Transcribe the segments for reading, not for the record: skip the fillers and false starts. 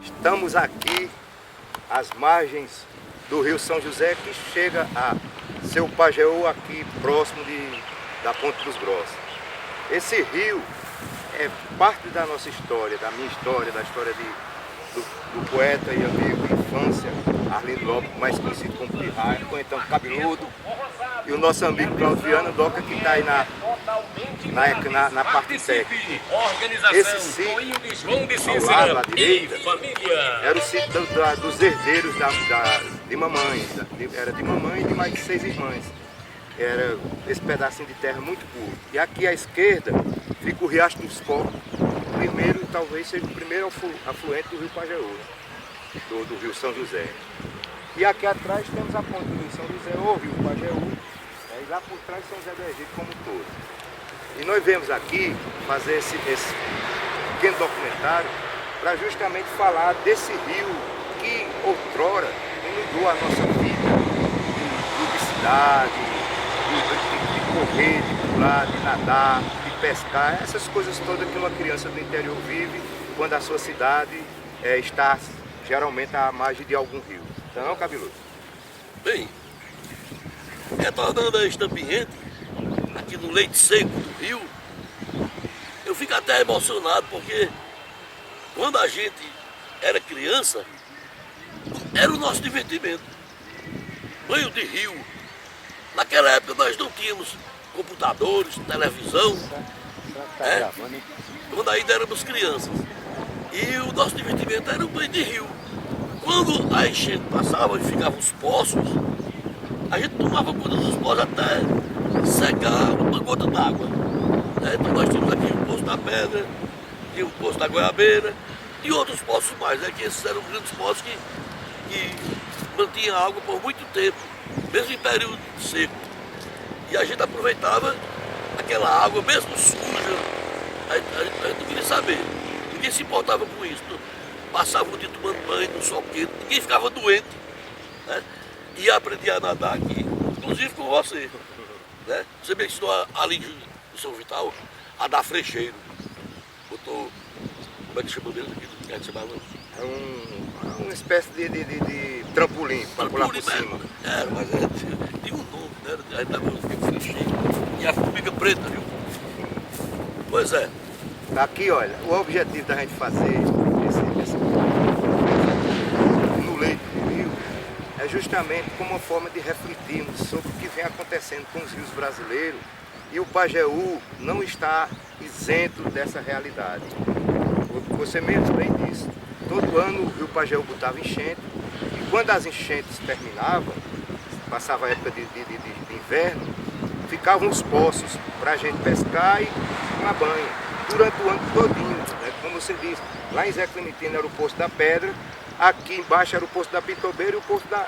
Estamos aqui às margens do Rio São José, que chega a Seu Pajeú, aqui próximo da Ponte dos Grossos. Esse rio é parte da nossa história, da minha história, da história do poeta e amigo de infância, Arlindo Lopes, mais conhecido como Pirraia, ou então Cabeludo, e o nosso amigo Claudiano Doca, que está aí na parte técnica. Esse sítio, ao lado, à direita, era o sítio dos herdeiros de mamãe. Era de mamãe e de mais de 6 irmãs. Era esse pedacinho de terra muito curto. E aqui à esquerda fica o Riacho dos Porcos, talvez seja o primeiro afluente do Rio Pajeú, do Rio São José. E aqui atrás temos a ponte do Rio São José, ou Rio Pajeú, e lá por trás São José do Egito como um todo. E nós viemos aqui fazer esse pequeno documentário para justamente falar desse rio que outrora inundou a nossa vida, de ludicidade, de correr, de pular, de nadar, de pescar, essas coisas todas que uma criança do interior vive quando a sua cidade está geralmente à margem de algum rio. Então, Cabeludo? Bem, retornando a este ambiente, aqui no leito seco do rio, eu fico até emocionado porque quando a gente era criança, era o nosso divertimento. Banho de rio. Naquela época nós não tínhamos computadores, televisão, quando ainda éramos crianças. E o nosso divertimento era o banho de rio. Quando a enchente passava e ficavam os poços, a gente tomava conta dos poços até secar uma gota d'água. Então nós tínhamos aqui o Poço da Pedra, tinha o Poço da Goiabeira e outros poços mais, que esses eram grandes poços que mantinham água por muito tempo, mesmo em período seco. E a gente aproveitava aquela água, mesmo suja, a gente não queria saber, ninguém se importava com isso. Passava o dia tomando banho no sol quente, ninguém ficava doente. E aprendi a nadar aqui, inclusive com você. Você me ensinou ali em São Vital a dar frecheiro. Botou, como é que chama mesmo aqui? Como é que chamava? É uma espécie de trampolim para pular por cima. Era, mas tinha um nome, né? Aí dava o frecheiro. E a formiga preta, viu? Pois é. Aqui, olha, o objetivo da gente fazer no leito do rio é justamente como uma forma de refletirmos sobre o que vem acontecendo com os rios brasileiros, e o Pajeú não está isento dessa realidade. Você mesmo bem disse, todo ano o rio Pajeú botava enchente, e quando as enchentes terminavam, passava a época de inverno, ficavam os poços para a gente pescar e tomar banho durante o ano todinho, como você disse. Lá em Zé Clementino era o Poço da Pedra, aqui embaixo era o Poço da Pitobeira e o Poço da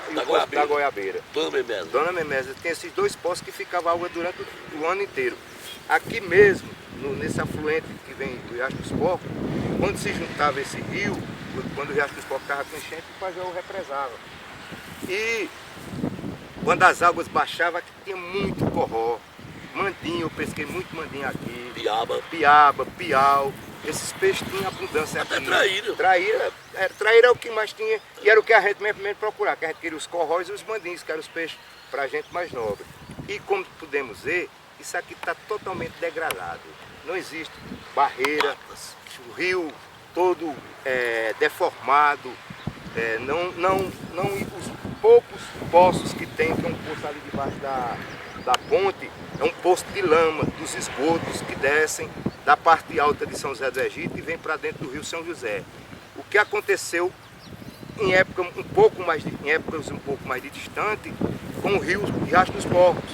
Goiabeira. Dona Memesa. Tem esses dois poços que ficavam água durante o ano inteiro. Aqui mesmo, nesse afluente que vem do Riacho dos Porcos, quando se juntava esse rio, quando o Riacho dos Porcos estava com enchente, o Pajeú represava. E quando as águas baixavam, aqui tinha muito corró, mandinho, eu pesquei muito mandinho aqui. Piaba, piau. Esses peixes tinham abundância aqui. Até traíra. Traíra é o que mais tinha, e era o que a gente mesmo procurava, que a gente queria os corróis e os mandinhos, que eram os peixes para a gente mais nobre. E como podemos ver, isso aqui está totalmente degradado. Não existe barreira, o rio todo deformado, os poucos poços que tem um poço ali debaixo da ponte, é um poço de lama dos esgotos que descem da parte alta de São José do Egito e vem para dentro do Rio São José. O que aconteceu em épocas um pouco mais distante com o rio Riacho dos Porcos,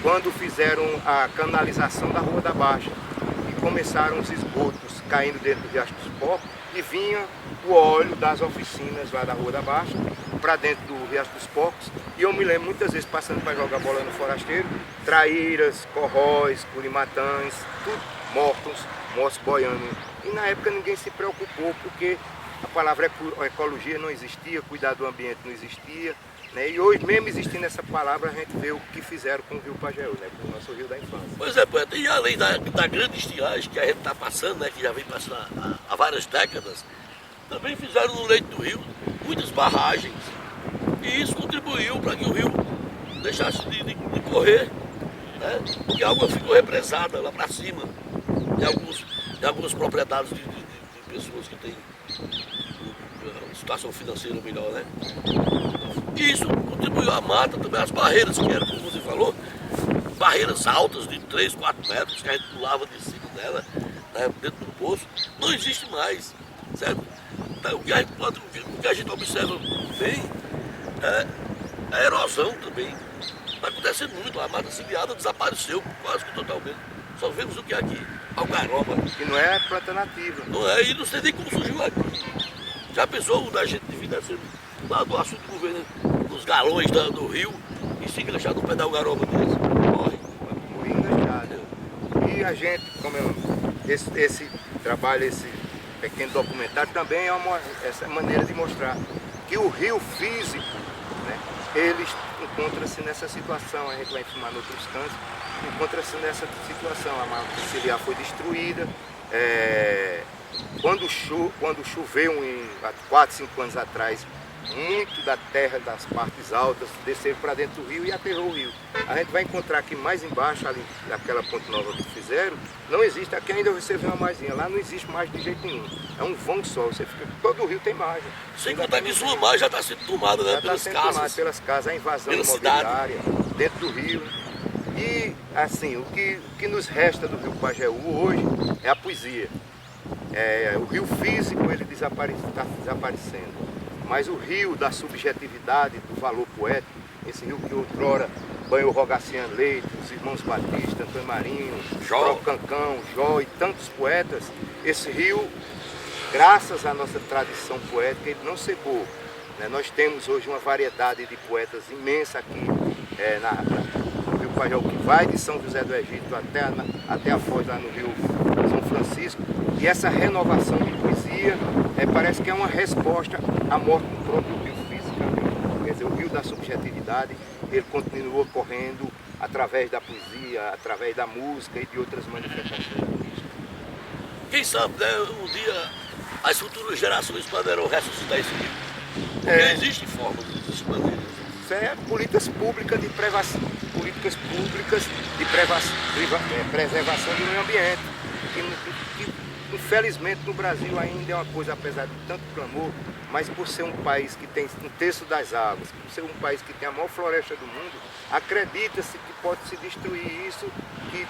quando fizeram a canalização da Rua da Baixa e começaram os esgotos caindo dentro do Riacho dos Porcos e vinha o óleo das oficinas lá da Rua da Baixa para dentro do Riacho dos Porcos. E eu me lembro muitas vezes passando para jogar bola no Forasteiro, traíras, corróis, curimatãs, tudo mortos boiando. E na época ninguém se preocupou, porque a palavra ecologia não existia, cuidar do ambiente não existia, né? E hoje, mesmo existindo essa palavra, a gente vê o que fizeram com o Rio Pajeú, né? Com o nosso rio da infância. Pois é, poeta, e além da grande estiagem que a gente está passando, né, que já vem passando há várias décadas, também fizeram no leito do rio muitas barragens, e isso contribuiu para que o rio deixasse de correr, né? Porque a água ficou represada lá para cima de algumas propriedades de pessoas que têm uma situação financeira melhor, né? E isso contribuiu à mata também, as barreiras que eram, como você falou, barreiras altas de 3, 4 metros, que a gente pulava de cima dela, né, dentro do poço, não existe mais, certo? Então, o que a gente observa bem é a erosão também. Está acontecendo muito, a mata ciliada desapareceu quase que totalmente. Só vemos o que é aqui, algaroba. Que não é planta nativa. Não é, e não sei nem como surgiu aqui. Já pensou da gente devia descer lá do assunto do governo, nos galões do rio, e se enganchar no pé da algaroba deles? Morre. Morri enganchado. E a gente, esse trabalho, esse pequeno documentário também é essa maneira de mostrar que o rio físico, né, ele encontra-se nessa situação. A gente vai filmar em outros cantos, encontra-se nessa situação. A mata ciliar foi destruída. Quando choveu há 4, 5 anos atrás, muito da terra das partes altas desceram para dentro do rio e aterrou o rio. A gente vai encontrar aqui mais embaixo, ali daquela ponte nova que fizeram, não existe, aqui ainda você vê uma margem, lá não existe mais de jeito nenhum. É um vão só, todo o rio tem margem. Sem contar que sua margem já está sendo tomada, né, pelas casas. Pelas casas, a invasão imobiliária dentro do rio. E assim, o que nos resta do Rio Pajeú hoje é a poesia. O rio físico ele está desaparecendo, mas o rio da subjetividade, do valor poético, esse rio que outrora banhou Rogaciano Leite, os irmãos Batista, Antônio Marinho, Jó Cancão, Jó e tantos poetas, esse rio, graças à nossa tradição poética, ele não secou, né? Nós temos hoje uma variedade de poetas imensa aqui no Rio Pajeú, que vai de São José do Egito até a foz lá no Rio São Francisco. E essa renovação de poesia parece que é uma resposta à morte do próprio rio fisicamente. Quer dizer, o rio da subjetividade, ele continua correndo através da poesia, através da música e de outras manifestações artísticas. Quem sabe, né, um dia as futuras gerações poderão ressuscitar esse rio. Porque existe formas, existe maneiras. Isso é políticas públicas de preservação do meio ambiente. Que, infelizmente no Brasil ainda é uma coisa, apesar de tanto clamor, mas por ser um país que tem 1/3 das águas, por ser um país que tem a maior floresta do mundo, acredita-se que pode se destruir isso, que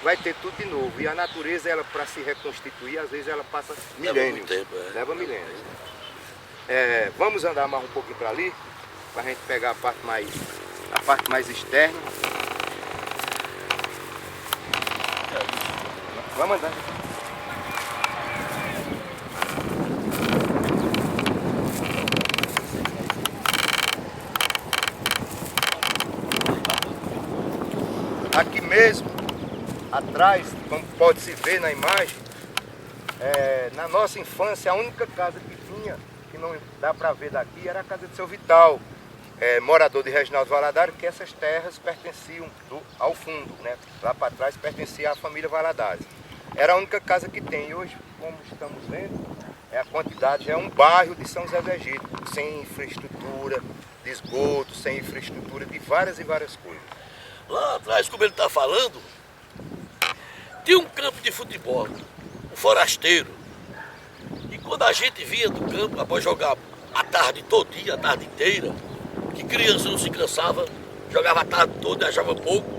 vai ter tudo de novo. E a natureza, ela para se reconstituir, às vezes ela passa milênios. Leva milênios. Vamos andar mais um pouquinho para ali, para a gente pegar a parte mais externa. Vamos andar. Aqui mesmo, atrás, como pode se ver na imagem, na nossa infância, a única casa que tinha, que não dá para ver daqui, era a casa de seu Vital, morador de Reginaldo Valadares, que essas terras pertenciam ao fundo, né? Lá para trás pertencia à família Valadares. Era a única casa que tem. E hoje, como estamos vendo, a quantidade já é um bairro de São José do Egito, sem infraestrutura de esgoto, sem infraestrutura de várias e várias coisas. Lá atrás, como ele está falando, tinha um campo de futebol, um forasteiro. E quando a gente vinha do campo, após jogar a tarde todinha, a tarde inteira, que criança não se cansava, jogava a tarde toda, achava pouco,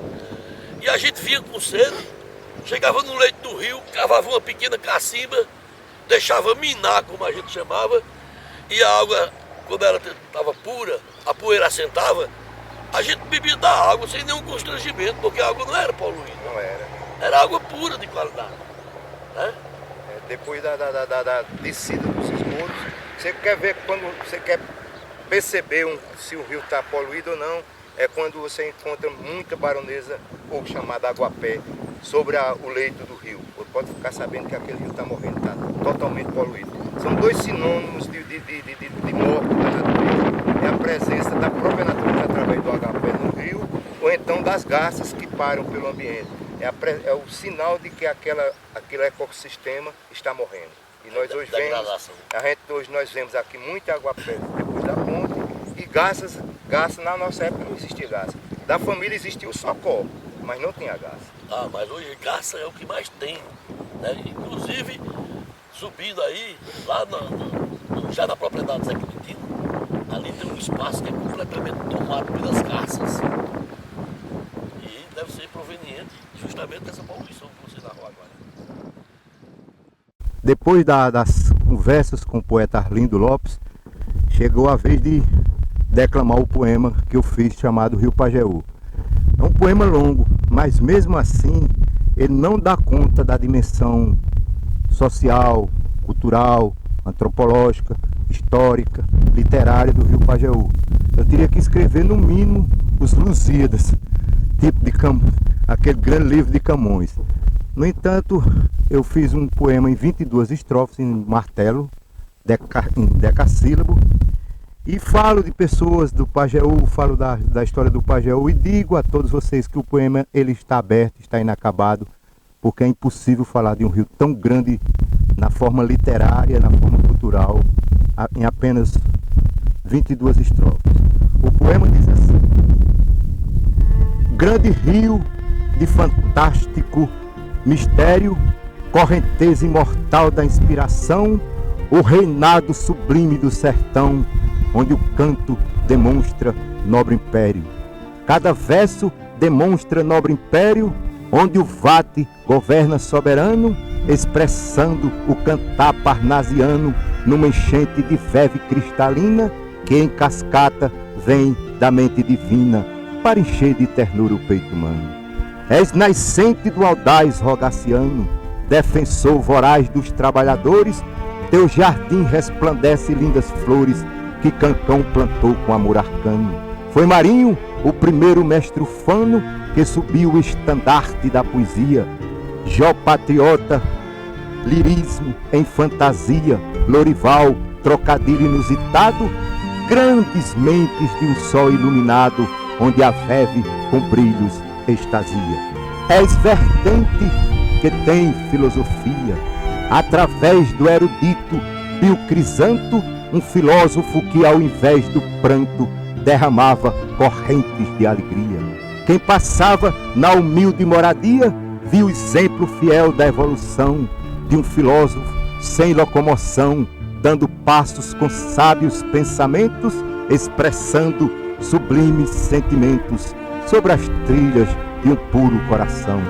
e a gente vinha com sede, chegava no leito do rio, cavava uma pequena cacimba, deixava minar, como a gente chamava, e a água, quando ela estava pura, a poeira assentava, a gente bebia da água sem nenhum constrangimento, porque a água não era poluída. Não era. Era água pura de qualidade. Né? Depois da descida dos esgotos, todos. Você quer ver, quando você quer perceber se o rio está poluído ou não, é quando você encontra muita baronesa, ou chamada aguapé, sobre o leito do rio. Você pode ficar sabendo que aquele rio está morrendo, está totalmente poluído. São dois sinônimos de morte da natureza. É a presença da própria natureza através do aguapé no rio, ou então das garças que param pelo ambiente. É o sinal de que aquele ecossistema está morrendo. E nós hoje vemos aqui muita aguapé depois da ponte, e garça na nossa época não existia garça. Da família existia o socó, mas não tinha garça. Ah, mas hoje garça é o que mais tem, né? Inclusive, subindo aí, lá já na propriedade do Zé Quintino, ali tem um espaço que é completamente tomado pelas garças. E deve ser proveniente justamente dessa poluição que você narrou agora. Depois das conversas com o poeta Arlindo Lopes, chegou a vez de declamar o poema que eu fiz chamado Rio Pajeú. É um poema longo, mas mesmo assim ele não dá conta da dimensão social, cultural, antropológica, histórica, literária do Rio Pajeú. Eu teria que escrever no mínimo os Lusíadas, tipo de aquele grande livro de Camões. No entanto, eu fiz um poema em 22 estrofes, em martelo, em decassílabo, e falo de pessoas do Pajeú, falo da história do Pajeú, e digo a todos vocês que o poema ele está aberto, está inacabado, porque é impossível falar de um rio tão grande na forma literária, na forma cultural, em apenas 22 estrofes. O poema diz assim: grande rio de fantástico mistério, correnteza imortal da inspiração, o reinado sublime do sertão, onde o canto demonstra nobre império. Cada verso demonstra nobre império, onde o vate governa soberano, expressando o cantar parnasiano numa enchente de feve cristalina que em cascata vem da mente divina para encher de ternura o peito humano. És nascente do audaz rogaciano, defensor voraz dos trabalhadores, teu jardim resplandece lindas flores que Cancão plantou com amor arcano. Foi Marinho o primeiro mestre ufano que subiu o estandarte da poesia. Jó patriota, lirismo em fantasia, Lorival, trocadilho inusitado, grandes mentes de um sol iluminado, onde a feve com brilhos extasia. És vertente que tem filosofia, através do erudito Pio Crisanto, um filósofo que ao invés do pranto derramava correntes de alegria. Quem passava na humilde moradia viu exemplo fiel da evolução de um filósofo sem locomoção, dando passos com sábios pensamentos, expressando sublimes sentimentos sobre as trilhas de um puro coração.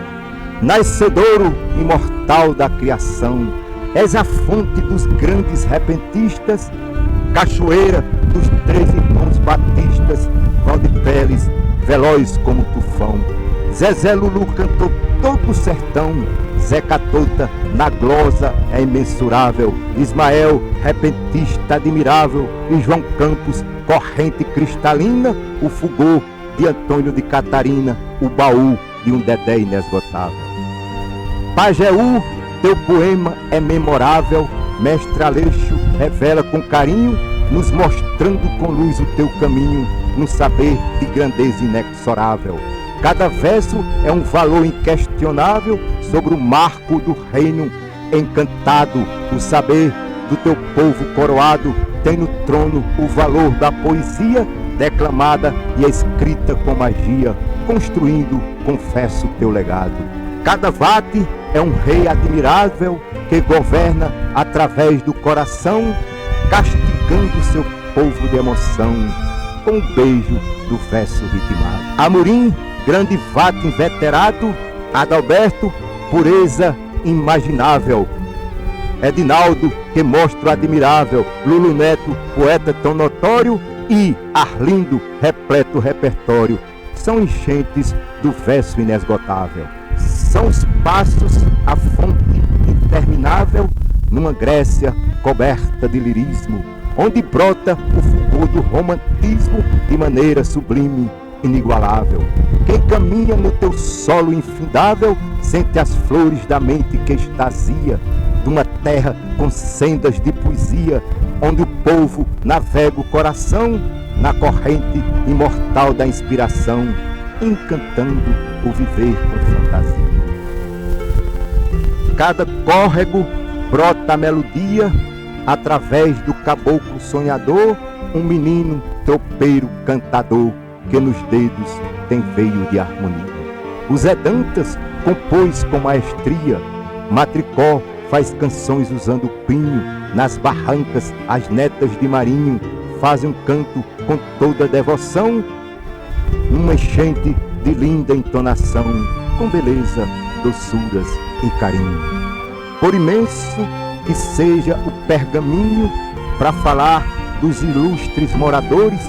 Nascedouro imortal da criação, és a fonte dos grandes repentistas, cachoeira dos 3 irmãos batistas, Valdepeles, veloz como tufão. Zezé Lulu cantou todo o sertão, Zeca Tota na glosa é imensurável, Ismael, repentista admirável, e João Campos, corrente cristalina, o Fugô de Antônio de Catarina, o baú de um Dedé inesgotável. Pajeú, teu poema é memorável, mestre Aleixo revela com carinho, nos mostrando com luz o teu caminho, no saber de grandeza inexorável. Cada verso é um valor inquestionável sobre o marco do reino encantado. O saber do teu povo coroado tem no trono o valor da poesia declamada e escrita com magia, construindo, confesso, teu legado. Cada vate é um rei admirável que governa através do coração, castigando seu povo de emoção com um beijo do verso ritmado. Amorim, grande vate inveterado, Adalberto, pureza imaginável. Edinaldo, que mostra o admirável, Lulu Neto, poeta tão notório, e Arlindo, repleto repertório. São enchentes do verso inesgotável. São os passos, a fonte interminável numa Grécia coberta de lirismo, onde brota o fulgor do romantismo de maneira sublime, inigualável. Quem caminha no teu solo infindável sente as flores da mente que extasia, de uma terra com sendas de poesia, onde o povo navega o coração na corrente imortal da inspiração, encantando o viver com fantasia. Cada córrego brota a melodia, através do caboclo sonhador, um menino tropeiro cantador, que nos dedos tem veio de harmonia. O Zé Dantas compôs com maestria, Matricó faz canções usando pinho, nas barrancas as netas de Marinho fazem um canto com toda devoção, uma enchente de linda entonação, com beleza, doçuras e carinho. Por imenso que seja o pergaminho, para falar dos ilustres moradores,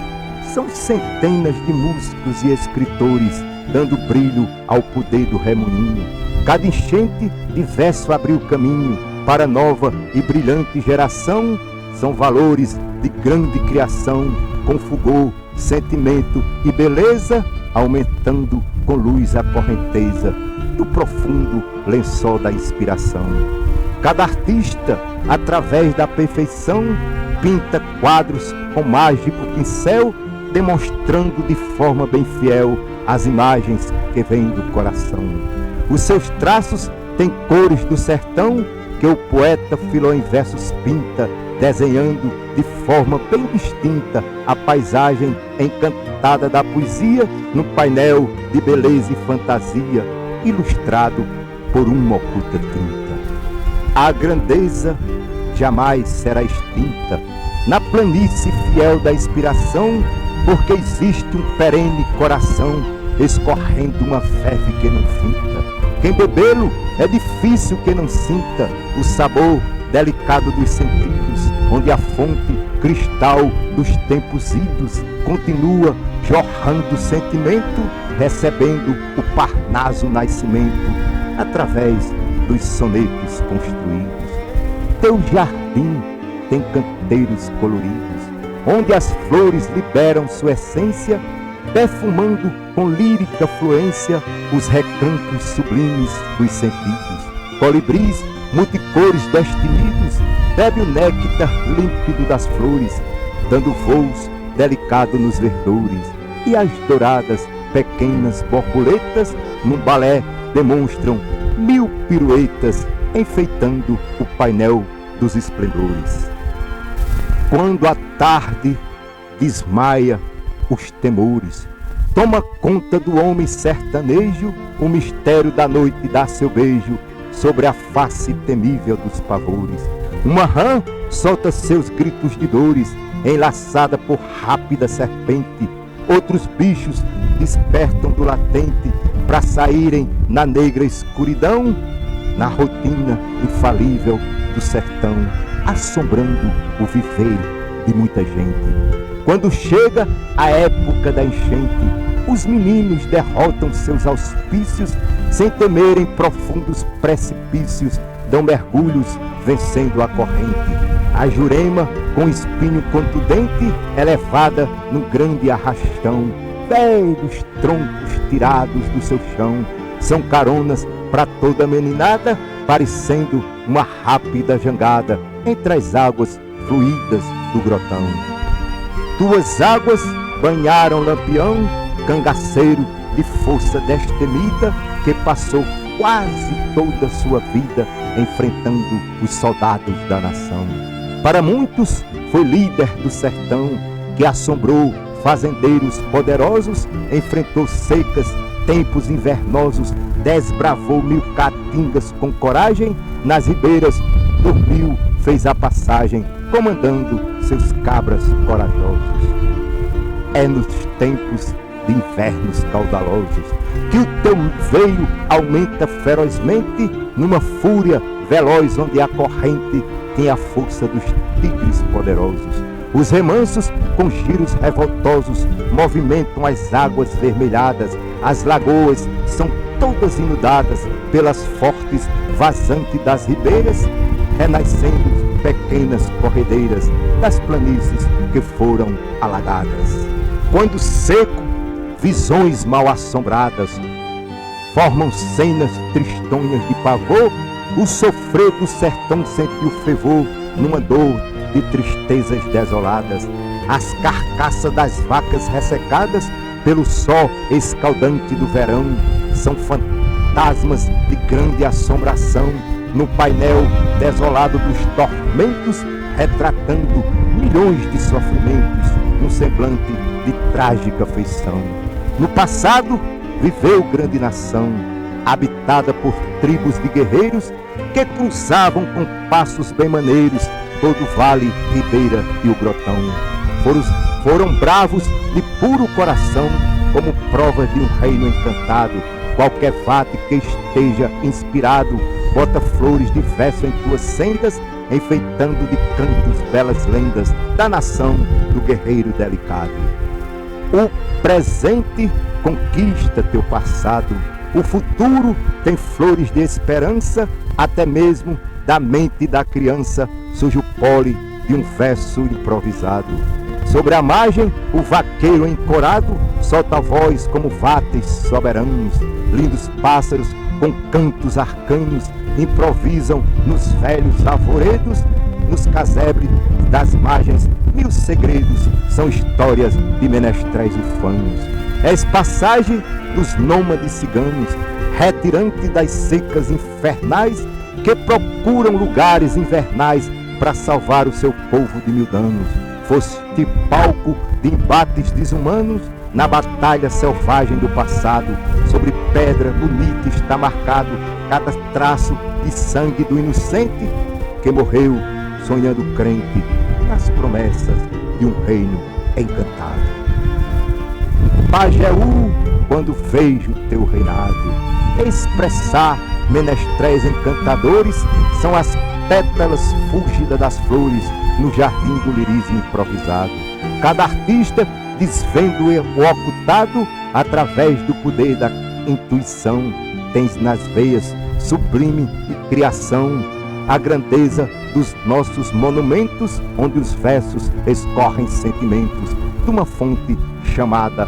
são centenas de músicos e escritores, dando brilho ao poder do remoinho. Cada enchente de verso abriu caminho para nova e brilhante geração. São valores de grande criação, com fulgor, sentimento e beleza, aumentando com luz a correnteza do profundo lençol da inspiração. Cada artista, através da perfeição, pinta quadros com mágico pincel, demonstrando de forma bem fiel as imagens que vêm do coração. Os seus traços têm cores do sertão, que o poeta Filó em versos pinta, desenhando de forma bem distinta a paisagem encantada da poesia, num painel de beleza e fantasia, ilustrado por uma oculta tinta. A grandeza jamais será extinta na planície fiel da inspiração, porque existe um perene coração escorrendo uma feve que não finta. Quem bebê-lo é difícil que não sinta o sabor delicado dos sentidos, onde a fonte cristal dos tempos idos continua jorrando sentimento, recebendo o Parnaso nascimento através dos sonetos construídos. Teu jardim tem canteiros coloridos, onde as flores liberam sua essência, perfumando com lírica fluência os recantos sublimes dos sentidos. Colibris multicores destinidos bebe o néctar límpido das flores, dando voos delicado nos verdores, e as douradas pequenas borboletas num balé demonstram 1000 piruetas, enfeitando o painel dos esplendores. Quando a tarde desmaia os temores, toma conta do homem sertanejo, o mistério da noite dá seu beijo sobre a face temível dos pavores. Uma rã solta seus gritos de dores, enlaçada por rápida serpente. Outros bichos despertam do latente para saírem na negra escuridão, na rotina infalível do sertão, assombrando o viver de muita gente. Quando chega a época da enchente, os meninos derrotam seus auspícios, sem temerem profundos precipícios, dão mergulhos vencendo a corrente. A Jurema, com espinho contundente, é levada num grande arrastão. Velhos troncos tirados do seu chão são caronas para toda meninada, parecendo uma rápida jangada entre as águas fluídas do grotão. Tuas águas banharam Lampião, cangaceiro de força destemida, que passou quase toda a sua vida enfrentando os soldados da nação. Para muitos foi líder do sertão, que assombrou fazendeiros poderosos, enfrentou secas, tempos invernosos, desbravou 1000 caatingas com coragem, nas ribeiras dormiu, fez a passagem, comandando seus cabras corajosos. É nos tempos de invernos caudalosos que o teu veio aumenta ferozmente, numa fúria veloz onde a corrente tem a força dos tigres poderosos. Os remansos, com giros revoltosos, movimentam as águas vermelhadas. As lagoas são todas inundadas pelas fortes vazantes das ribeiras. renascendo pequenas corredeiras das planícies que foram alagadas. Quando seco, visões mal assombradas formam cenas tristonhas de pavor. O sofrer do sertão sentiu fervor numa dor de tristezas desoladas. As carcaças das vacas ressecadas pelo sol escaldante do verão são fantasmas de grande assombração no painel desolado dos tormentos, retratando milhões de sofrimentos num semblante de trágica feição. No passado viveu grande nação, habitada por tribos de guerreiros que cruzavam com passos bem maneiros todo o vale, ribeira e o grotão. Foram bravos de puro coração, como prova de um reino encantado. Qualquer vate que esteja inspirado bota flores de verso em tuas sendas, enfeitando de cantos belas lendas da nação do guerreiro delicado. O presente conquista teu passado, o futuro tem flores de esperança, até mesmo da mente da criança surge o pole de um verso improvisado. Sobre a margem, o vaqueiro encorado solta a voz como vates soberanos. Lindos pássaros com cantos arcanos improvisam nos velhos arvoredos. Nos casebres das margens, mil segredos são histórias de menestréis ufanos. És passagem dos nômades ciganos, retirante das secas infernais, que procuram lugares invernais para salvar o seu povo de mil danos. Foste palco de embates desumanos na batalha selvagem do passado. Sobre pedra bonita está marcado cada traço de sangue do inocente que morreu sonhando crente nas promessas de um reino encantado. Pajeú, quando vejo teu reinado expressar menestréis encantadores, são as pétalas fúlgidas das flores no jardim do lirismo improvisado. Cada artista desvendo o ocultado através do poder da intuição. Tens nas veias sublime de criação a grandeza dos nossos monumentos, onde os versos escorrem sentimentos de uma fonte chamada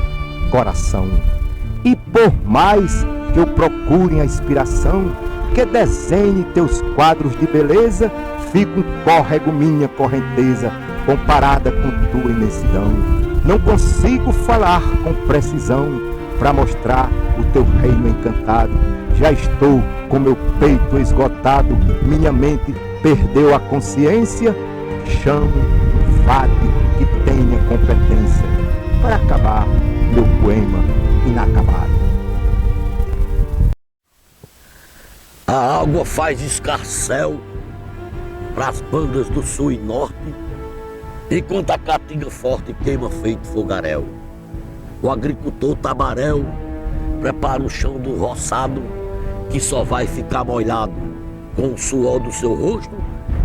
coração. E por mais que eu procure a inspiração, que desenhe teus quadros de beleza, fica um córrego minha correnteza, comparada com tua imensidão. Não consigo falar com precisão, para mostrar o teu reino encantado. Já estou com meu peito esgotado, minha mente perdeu a consciência. Chamo um vate que tenha competência para acabar meu poema inacabado. A água faz escarcéu para as bandas do sul e norte, enquanto a caatinga forte queima feito fogaréu. O agricultor tabaréu prepara o chão do roçado, que só vai ficar molhado com o suor do seu rosto,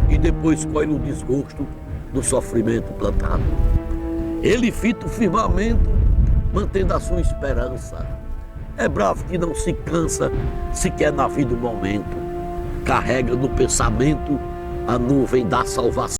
e depois colhe o desgosto do sofrimento plantado. Ele fita o firmamento, mantendo a sua esperança. É bravo que não se cansa, sequer na vida um momento. Carrega no pensamento a nuvem da salvação.